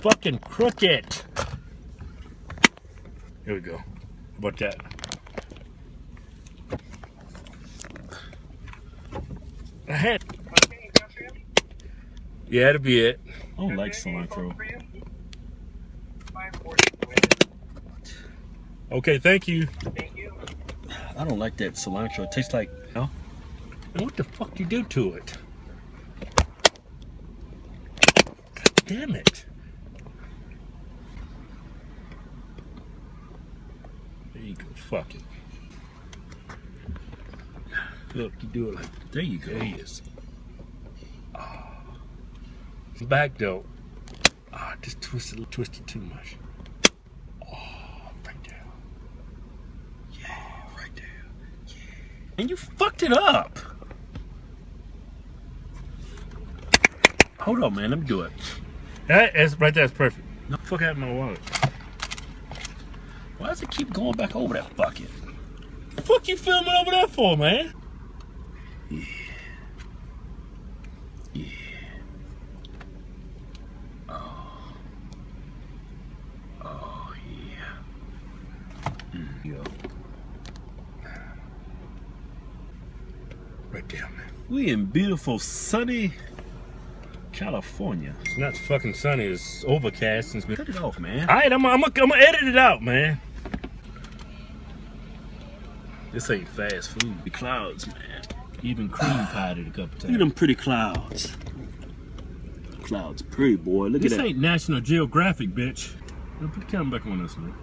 fucking crooked. Here we go. How about that? Yeah, that'll be it. I don't like cilantro. Okay, thank you. I don't like that cilantro. It tastes like... No? And what the fuck you do to it? God damn it. There you go. Fuck it. Look, you do it like... There you go. There he is. Oh. Back though. Ah, just twisted too much. Oh, right there. Yeah, right there. Yeah. And you fucked it up. Hold on, man. Let me do it. That's right there. That's perfect. No, fuck out of my wallet. Why does it keep going back over that bucket? The fuck you filming over there for, man? Yeah. Yeah. Oh, yeah. Yo. Right there, man. We in beautiful sunny California. It's not fucking sunny. It's overcast since we. Cut it off, man. All right, I'm gonna edit it out, man. This ain't fast food. The clouds, man. Even cream pied it a couple times. Look at them pretty clouds. Clouds pretty, boy. Look at that. This ain't National Geographic, bitch. Put the camera back on this, man.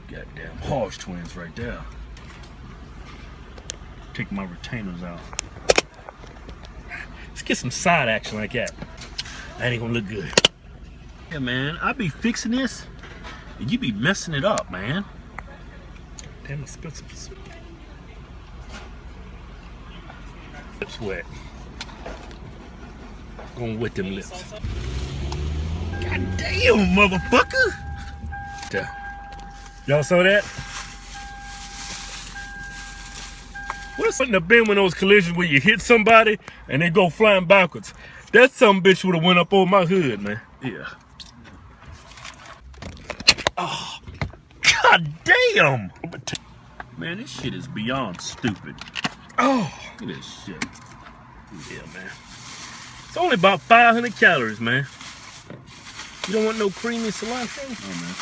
Goddamn Hodgetwins right there. Take my retainers out. Let's get some side action like that. That ain't gonna look good. Yeah, man. I be fixing this, and you be messing it up, man. Damn, I spilled some. Lips wet. Going wet them lips. God damn, motherfucker! There. Y'all saw that? What's something to been one of those collisions where you hit somebody and they go flying backwards? That some bitch would have went up over my hood, man. Yeah. Oh, god damn! Man, this shit is beyond stupid. Oh, Look at this shit. yeah, man. It's only about 500 calories, man. You don't want no creamy cilantro? Oh, man.